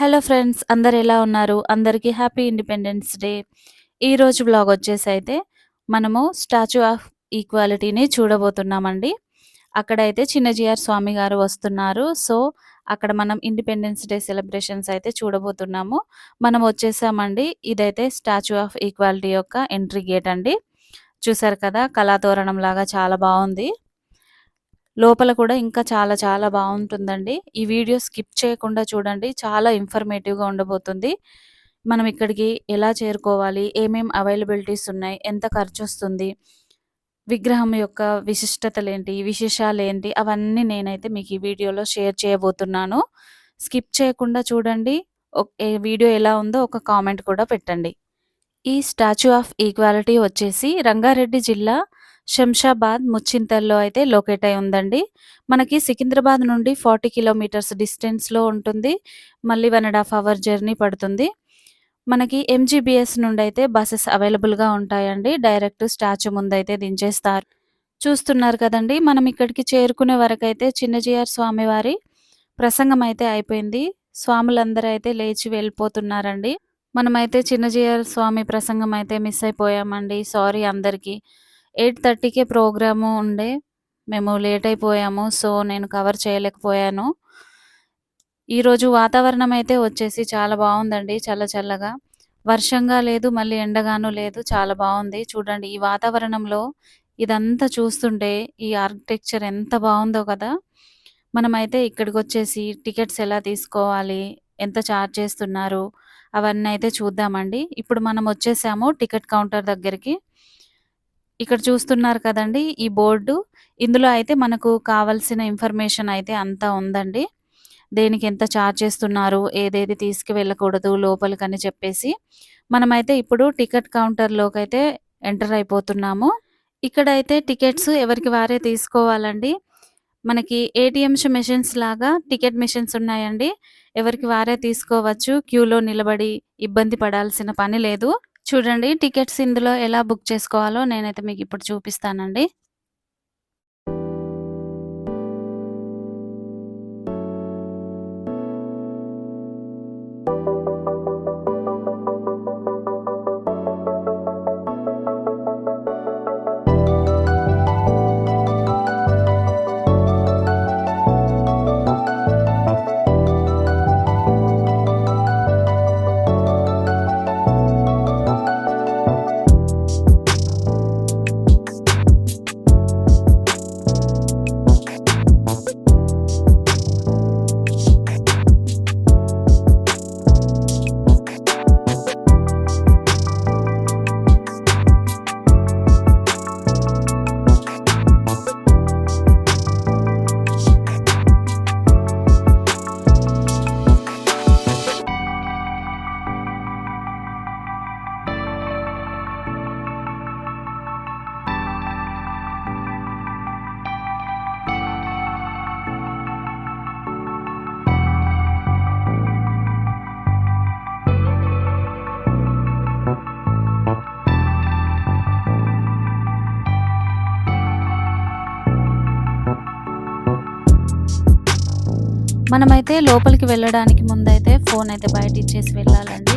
Hello friends, అందరు ఎలా ఉన్నారు? అందరికీ హ్యాపీ ఇండిపెండెన్స్ డే. ఈరోజు వ్లాగ్ వచ్చేసైతే మనము స్టాచ్యూ ఆఫ్ ఈక్వాలిటీని చూడబోతున్నామండి. అక్కడైతే చిన్నజీఆర్ స్వామి గారు వస్తున్నారు. సో, అక్కడ మనం ఇండిపెండెన్స్ డే సెలబ్రేషన్స్ అయితే చూడబోతున్నాము. మనం వచ్చేసామండి. ఇదైతే స్టాచ్యూ ఆఫ్ ఈక్వాలిటీ యొక్క ఎంట్రీ గేట్ అండి. చూసారు కదా! కళాతోరణంలాగా చాలా బావుంది. లోపల కూడా ఇంకా చాలా చాలా బావుంటుందండి. ఈ వీడియో స్కిప్ చేయకుండా చూడండి. చాలా ఇన్ఫర్మేటివ్‌గా ఉండబోతుంది. మనం ఇక్కడికి ఎలా చేరుకోవాలి? అవైలబిలిటీస్ ఉన్నాయి? ఎంత ఖర్చొస్తుంది? విగ్రహం యొక్క విశిష్టతలేంటి? విశేషాలేంటి? అవన్నీ నేనైతే మీకు ఈ వీడియోలో షేర్ చేయబోతున్నాను. స్కిప్ చేయకుండా చూడండి. ఏ వీడియో ఎలా ఉందో ఒక కామెంట్ కూడా పెట్టండి. ఈ స్టాచ్యూ ఆఫ్ ఈక్వాలిటీ వచ్చేసి రంగారెడ్డి జిల్లా శంషాబాద్ ముచ్చింతల్లో అయితే లొకేట్ అయి ఉందండి. మనకి సికింద్రాబాద్ నుండి 40 కిలోమీటర్స్ డిస్టెన్స్‌లో ఉంటుంది. మళ్ళీ 1 ½ అవర్ జర్నీ పడుతుంది. మనకి ఎంజీబీఎస్ నుండయితే బసెస్ అవైలబుల్‌గా ఉంటాయండి. డైరెక్ట్ స్టాచ్యూ ముందయితే దించేస్తారు. చూస్తున్నారు కదండీ! మనం ఇక్కడికి చేరుకునే వరకైతే చిన్నజీఆర్ స్వామివారి ప్రసంగం అయితే అయిపోయింది. స్వాములందరూ అయితే లేచి వెళ్ళిపోతున్నారండి. మనమైతే చిన్నజీయర్ స్వామి ప్రసంగం అయితే మిస్ అయిపోయామండి. సారీ అందరికి. 8:30కే ప్రోగ్రాము ఉండే. మేము లేట్ అయిపోయాము. సో, నేను కవర్ చేయలేకపోయాను. ఈరోజు వాతావరణం అయితే వచ్చేసి చాలా బావుందండి. చల్ల చల్లగా. వర్షంగా లేదు, మళ్ళీ ఎండగాను లేదు. చాలా బావుంది. చూడండి ఈ వాతావరణంలో ఇదంతా చూస్తుంటే ఈ ఆర్కిటెక్చర్ ఎంత బావుందో కదా! మనమైతే ఇక్కడికొచ్చేసి టికెట్స్ ఎలా తీసుకోవాలి? ఎంత చార్జ్ చేస్తున్నారు? అవన్నీ అయితే చూద్దామండి. ఇప్పుడు మనం వచ్చేసాము టికెట్ కౌంటర్ దగ్గరికి. ఇక్కడ చూస్తున్నారు కదండీ! ఈ బోర్డు. ఇందులో అయితే మనకు కావాల్సిన ఇన్ఫర్మేషన్ అయితే అంతా ఉందండి. దేనికి ఎంత చార్జ్ చేస్తున్నారు? ఏదేది తీసుకువెళ్ళకూడదు లోపలికని చెప్పేసి. మనమైతే ఇప్పుడు టికెట్ కౌంటర్‌లోకైతే ఎంటర్ అయిపోతున్నాము. ఇక్కడైతే టికెట్స్ ఎవరికి వారే తీసుకోవాలండి. మనకి ఏటీఎమ్స్ మెషిన్స్ లాగా టికెట్ మెషిన్స్ ఉన్నాయండి. ఎవరికి వారే తీసుకోవచ్చు. క్యూలో నిలబడి ఇబ్బంది పడాల్సిన పని లేదు. చూడండి టికెట్స్ ఇందులో ఎలా బుక్ చేసుకోవాలో నేనైతే మీకిప్పుడు చూపిస్తానండి. మనమైతే లోపలికి వెళ్ళడానికి ముందైతే ఫోన్ అయితే బయట ఇచ్చేసి వెళ్ళాలండి.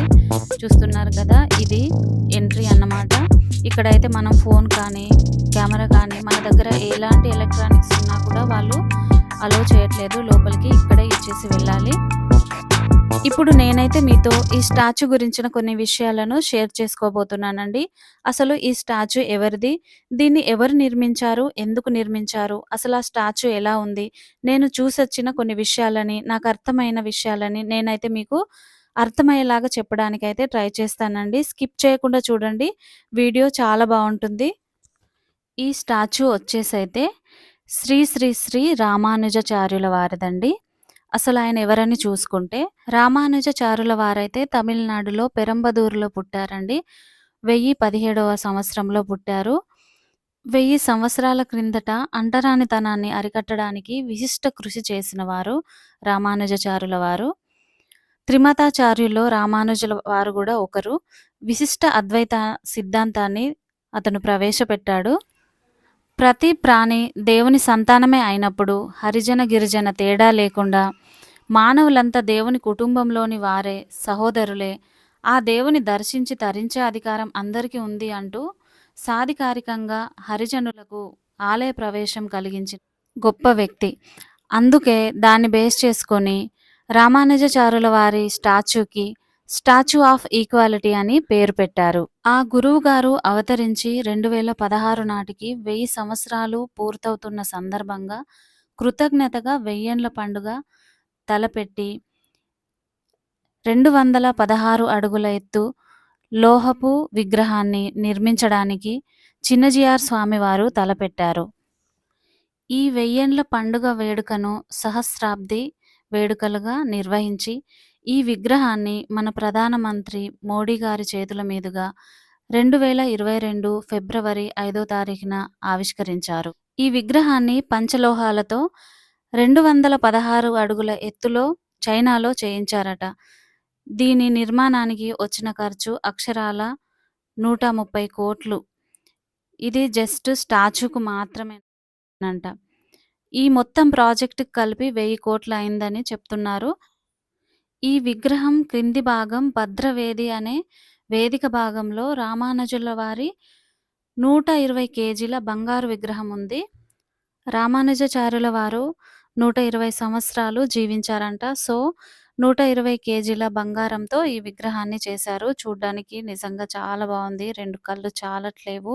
చూస్తున్నారు కదా! ఇది ఎంట్రీ అన్నమాట. ఇక్కడైతే మనం ఫోన్ కానీ, కెమెరా కానీ మన దగ్గర ఎలాంటి ఎలక్ట్రానిక్స్ ఉన్నా కూడా వాళ్ళు అలో చేయట్లేదు. లోపలికి ఇక్కడే ఇచ్చేసి వెళ్ళాలి. ఇప్పుడు నేనైతే మీతో ఈ స్టాచ్యూ గురించిన కొన్ని విషయాలను షేర్ చేసుకోబోతున్నానండి. అసలు ఈ స్టాచ్యూ ఎవరిది? దీన్ని ఎవరు నిర్మించారు? ఎందుకు నిర్మించారు? అసలు ఆ స్టాచ్యూ ఎలా ఉంది? నేను చూసొచ్చిన కొన్ని విషయాలని, నాకు అర్థమైన విషయాలని నేనైతే మీకు అర్థమయ్యేలాగా చెప్పడానికైతే ట్రై చేస్తానండి. స్కిప్ చేయకుండా చూడండి. వీడియో చాలా బావుంటుంది. ఈ స్టాచ్యూ వచ్చేసైతే శ్రీ శ్రీ శ్రీ రామానుజాచార్యుల వారిదండి. అసలాయన ఎవరని చూసుకుంటే, రామానుజాచారుల వారైతే తమిళనాడులో పెరంబదూరులో పుట్టారండి. 1017వ సంవత్సరంలో పుట్టారు. 1000 సంవత్సరాల క్రిందట అంటరానితనాన్ని అరికట్టడానికి విశిష్ట కృషి చేసిన వారు రామానుజాచారుల వారు. త్రిమతాచార్యుల్లో రామానుజుల వారు గూడా ఒకరు. విశిష్ట అద్వైత సిద్ధాంతాన్ని అతను ప్రవేశపెట్టాడు. ప్రతి ప్రాణి దేవుని సంతానమే అయినప్పుడు హరిజన, గిరిజన తేడా లేకుండా మానవులంతా దేవుని కుటుంబంలోని వారే, సహోదరులే. ఆ దేవుని దర్శించి తరించే అధికారం అందరికీ ఉంది అంటూ సాధికారికంగా హరిజనులకు ఆలయ ప్రవేశం కలిగించిన గొప్ప వ్యక్తి. అందుకే దాన్ని బేస్ చేసుకొని రామానుజాచార్యుల వారి స్టాచ్యూకి 'స్టాచ్యూ ఆఫ్ ఈక్వాలిటీ' అని పేరు పెట్టారు. ఆ గురువుగారు అవతరించి 2016 నాటికి 1000 సంవత్సరాలు పూర్తవుతున్న సందర్భంగా కృతజ్ఞతగా వెయ్యేండ్ల పండుగ తలపెట్టి 216 అడుగుల ఎత్తు లోహపు విగ్రహాన్ని నిర్మించడానికి చిన్నజీఆర్ స్వామివారు తలపెట్టారు. ఈ వెయ్యేండ్ల పండుగ వేడుకను సహస్రాబ్ది వేడుకలుగా నిర్వహించి, ఈ విగ్రహాన్ని మన ప్రధానమంత్రి మోడీ గారి చేతుల మీదుగా 2022 ఫిబ్రవరి 5వ తారీఖున ఆవిష్కరించారు. ఈ విగ్రహాన్ని పంచలోహాలతో 216 అడుగుల ఎత్తులో చైనాలో చేయించారట. దీని నిర్మాణానికి వచ్చిన ఖర్చు అక్షరాల 130,00,00,000. ఇది జస్ట్ స్టాచ్యూకు మాత్రమేనంట. ఈ మొత్తం ప్రాజెక్ట్‌కి కలిపి 1000,00,00,000 అయిందని చెప్తున్నారు. ఈ విగ్రహం క్రింది భాగం భద్రవేది అనే వేదిక భాగంలో రామానుజుల వారి 120 కేజీల బంగారు విగ్రహం ఉంది. రామానుజాచార్యుల వారు 120 సంవత్సరాలు జీవించారంట. సో, 120 కేజీల బంగారంతో ఈ విగ్రహాన్ని చేశారు. చూడ్డానికి నిజంగా చాలా బావుంది. 2 కళ్ళు చాలట్లేవు.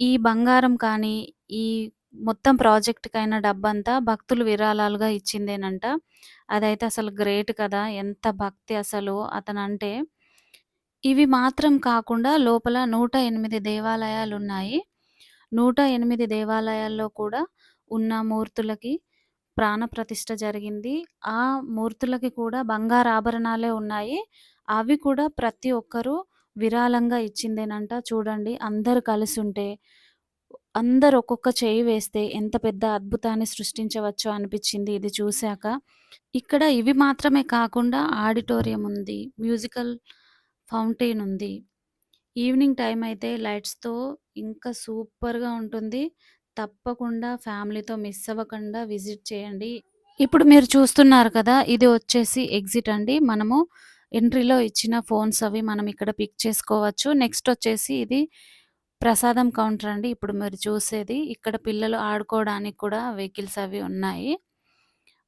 ఈ బంగారం కానీ, ఈ మొత్తం ప్రాజెక్ట్‌కైన డబ్బంతా భక్తులు విరాళాలుగా ఇచ్చిందేనంట. అదైతే అసలు గ్రేట్ కదా! ఎంత భక్తి అసలు అతనంటే. ఇవి మాత్రం కాకుండా లోపల 108 దేవాలయాలున్నాయి. 108 దేవాలయాల్లో కూడా ఉన్న మూర్తులకి ప్రాణప్రతిష్ఠ జరిగింది. ఆ మూర్తులకి కూడా బంగారు ఆభరణాలే ఉన్నాయి. అవి కూడా ప్రతి ఒక్కరు విరాళంగా ఇచ్చిందేనంట. చూడండి అందరూ కలిసుంటే, అందరూ ఒక్కొక్క చెయ్యి వేస్తే ఎంత పెద్ద అద్భుతాన్ని సృష్టించవచ్చో అనిపిచ్చింది ఇది చూసాక. ఇక్కడ ఇవి మాత్రమే కాకుండా ఆడిటోరియం ఉంది. మ్యూజికల్ ఫౌంటైన్ ఉంది. ఈవినింగ్ టైమ్ అయితే లైట్స్‌తో ఇంకా సూపర్‌గా ఉంటుంది. తప్పకుండా ఫ్యామిలీతో మిస్ అవ్వకుండా విజిట్ చేయండి. ఇప్పుడు మీరు చూస్తున్నారు కదా! ఇది వచ్చేసి ఎగ్జిట్ అండి. మనము ఎంట్రీలో ఇచ్చిన ఫోన్స్ అవి మనం ఇక్కడ పిక్ చేసుకోవచ్చు. నెక్స్ట్ వచ్చేసి ఇది ప్రసాదం కౌంటర్ అండి. ఇప్పుడు మీరు చూసేది. ఇక్కడ పిల్లలు ఆడుకోవడానికి కూడా వెహికల్స్ అవి ఉన్నాయి.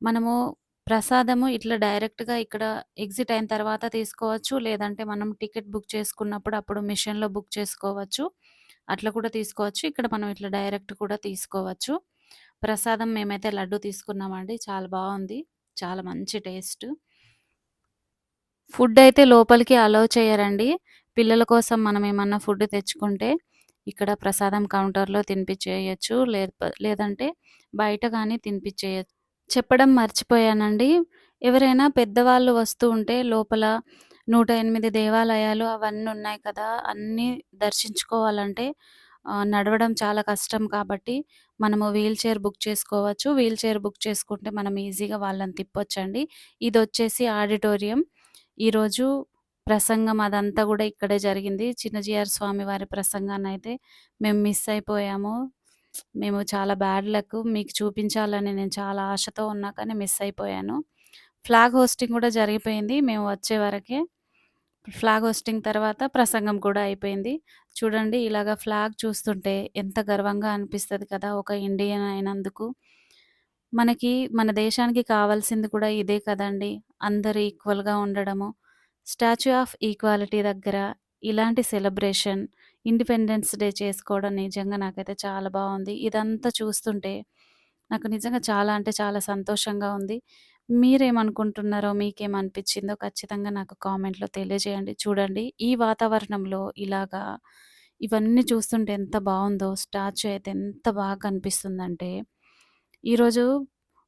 మనము ప్రసాదము ఇట్లా డైరెక్ట్‌గా ఇక్కడ ఎగ్జిట్ అయిన తర్వాత తీసుకోవచ్చు. లేదంటే మనం టికెట్ బుక్ చేసుకున్నప్పుడు అప్పుడు మిషన్‌లో బుక్ చేసుకోవచ్చు. అట్లా కూడా తీసుకోవచ్చు. ఇక్కడ మనం ఇట్లా డైరెక్ట్ కూడా తీసుకోవచ్చు. ప్రసాదం మేమైతే లడ్డు తీసుకున్నామండి. చాలా బావుంది. చాలా మంచి టేస్ట్. ఫుడ్ అయితే లోపలికి అలో చేయరండి. పిల్లల కోసం మనం ఏమన్నా ఫుడ్ తెచ్చుకుంటే ఇక్కడ ప్రసాదం కౌంటర్‌లో తినిపిచ్చేయొచ్చు. లేదంటే బయట గాని తినిపిచ్చేయొచ్చు. చెప్పడం మర్చిపోయానండి. ఎవరైనా పెద్దవాళ్ళు వస్తూ ఉంటే లోపల 108 దేవాలయాలు అవన్నీ ఉన్నాయి కదా! అన్నీ దర్శించుకోవాలంటే నడవడం చాలా కష్టం కాబట్టి మనము వీల్ చైర్ బుక్ చేసుకోవచ్చు. వీల్ చైర్ బుక్ చేసుకుంటే మనం ఈజీగా వాళ్ళని తిప్పొచ్చండి. ఇదొచ్చేసి ఆడిటోరియం. ఈరోజు ప్రసంగం అదంతా గూడా ఇక్కడే జరిగింది. చిన్నజీఆర్ స్వామి వారి ప్రసంగాన్నయితే మేము మిస్ అయిపోయాము. మేము చాలా బ్యాడ్ లక్. మీకు చూపించాలని నేను చాలా ఆశతో ఉన్నా కానీ మిస్ అయిపోయాను. ఫ్లాగ్ హోస్టింగ్ గూడా జరిగిపోయింది. మేము వచ్చే వరకే. ఫ్లాగ్ హోస్టింగ్ తర్వాత ప్రసంగం కూడా అయిపోయింది. చూడండి ఇలాగ ఫ్లాగ్ చూస్తుంటే ఎంత గర్వంగా అనిపిస్తది కదా! ఒక ఇండియన్ అయినందుకు. మనకి మన దేశానికి కావాల్సింది కూడా ఇదే కదండీ! అందరూ ఈక్వల్‌గా ఉండడము. స్టాచ్యూ ఆఫ్ ఈక్వాలిటీ దగ్గర ఇలాంటి సెలబ్రేషన్ ఇండిపెండెన్స్ డే చేసుకోవడం నిజంగా నాకైతే చాలా బావుంది. ఇదంతా చూస్తుంటే నాకు నిజంగా చాలా అంటే చాలా సంతోషంగా ఉంది. మీరేమనుకుంటున్నారో, మీకేమనిపిచ్చిందో ఖచ్చితంగా నాకు కామెంట్‌లో తెలియజేయండి. చూడండి ఈ వాతావరణంలో ఇలాగా ఇవన్నీ చూస్తుంటే ఎంత బావుందో. స్టాచ్యూ అయితే ఎంత బాగా కనిపిస్తుందంటే, ఈరోజు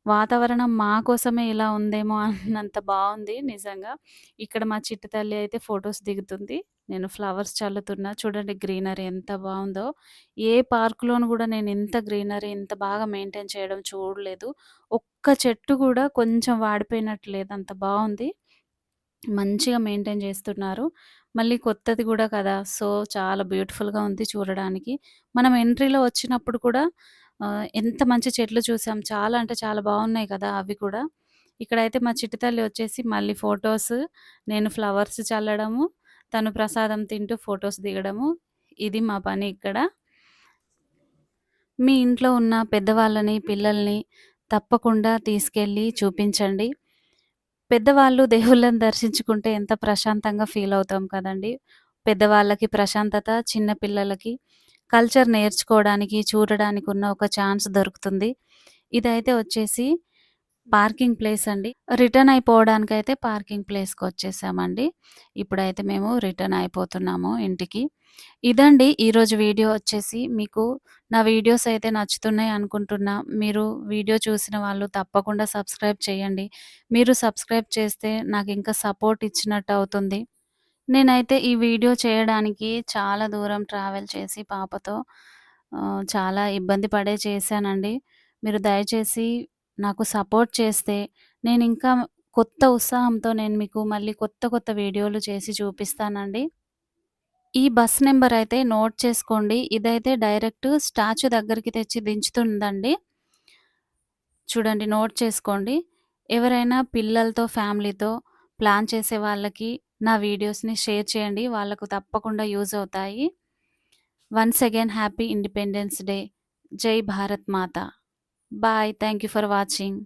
వాతావరణం మా కోసమే ఇలా ఉందేమో అన్నంత బావుంది నిజంగా. ఇక్కడ మా చిట్టి తల్లి అయితే ఫోటోస్ దిగుతుంది. నేను ఫ్లవర్స్ చల్లుతున్నా. చూడండి గ్రీనరీ ఎంత బావుందో. ఏ పార్క్‌లోను గూడా నేను ఇంత గ్రీనరీ ఇంత బాగా మెయింటైన్ చేయడం చూడలేదు. ఒక్క చెట్టు గూడా కొంచెం వాడిపోయినట్టు లేదు. అంత బావుంది. మంచిగా మెయింటైన్ చేస్తున్నారు. మళ్ళీ కొత్తది గూడా కదా! సో, చాలా బ్యూటిఫుల్‌గా ఉంది చూడడానికి. మనం ఎంట్రీలో వచ్చినప్పుడు కూడా ఎంత మంచి చెట్లు చూసాం. చాలా అంటే చాలా బావున్నాయి కదా! అవి కూడా. ఇక్కడైతే మా చిట్టి తల్లి వచ్చేసి మళ్ళీ ఫోటోస్, నేను ఫ్లవర్స్ చల్లడము, తను ప్రసాదం తింటూ ఫోటోస్ దిగడము. ఇది మా పని ఇక్కడ. మీ ఇంట్లో ఉన్న పెద్దవాళ్ళని, పిల్లల్ని తప్పకుండా తీసుకెళ్ళి చూపించండి. పెద్దవాళ్ళు దేవుళ్ళని దర్శించుకుంటే ఎంత ప్రశాంతంగా ఫీల్ అవుతాం కదండీ! పెద్దవాళ్ళకి ప్రశాంతత, చిన్న పిల్లలకి కల్చర్ నేర్చుకోవడానికి, చూడడానికి ఉన్న ఒక ఛాన్స్ దొరుకుతుంది. ఇదైతే వచ్చేసి పార్కింగ్ ప్లేస్ అండి. రిటర్న్ అయిపోవడానికైతే పార్కింగ్ ప్లేస్‌కొచ్చేసామండి. ఇప్పుడైతే మేము రిటర్న్ అయిపోతున్నాము ఇంటికి. ఇదండి ఈరోజు వీడియో వచ్చేసి. మీకు నా వీడియోస్ అయితే నచ్చుతున్నాయి అనుకుంటున్నా. మీరు వీడియో చూసిన వాళ్ళు తప్పకుండా సబ్స్క్రైబ్ చేయండి. మీరు సబ్స్క్రైబ్ చేస్తే నాకింకా సపోర్ట్ ఇచ్చినట్టు అవుతుంది. నేనైతే ఈ వీడియో చేయడానికి చాలా దూరం ట్రావెల్ చేసి పాపతో చాలా ఇబ్బంది పడే చేశానండి. మీరు దయచేసి నాకు సపోర్ట్ చేస్తే నేనింకా కొత్త ఉత్సాహంతో నేను మీకు మళ్ళీ కొత్త కొత్త వీడియోలు చేసి చూపిస్తానండి. ఈ బస్ నంబర్ అయితే నోట్ చేసుకోండి. ఇదైతే డైరెక్ట్ స్టాచ్యూ దగ్గరికి తెచ్చి దించుతుందండి. చూడండి నోట్ చేసుకోండి. ఎవరైనా పిల్లలతో, ఫ్యామిలీతో ప్లాన్ చేసే వాళ్ళకి నా వీడియోస్‌ని షేర్ చేయండి. వాళ్ళకు తప్పకుండా యూజ్ అవుతాయి. Once again happy independence day. జై Bharat Mata. Bye. Thank you for watching.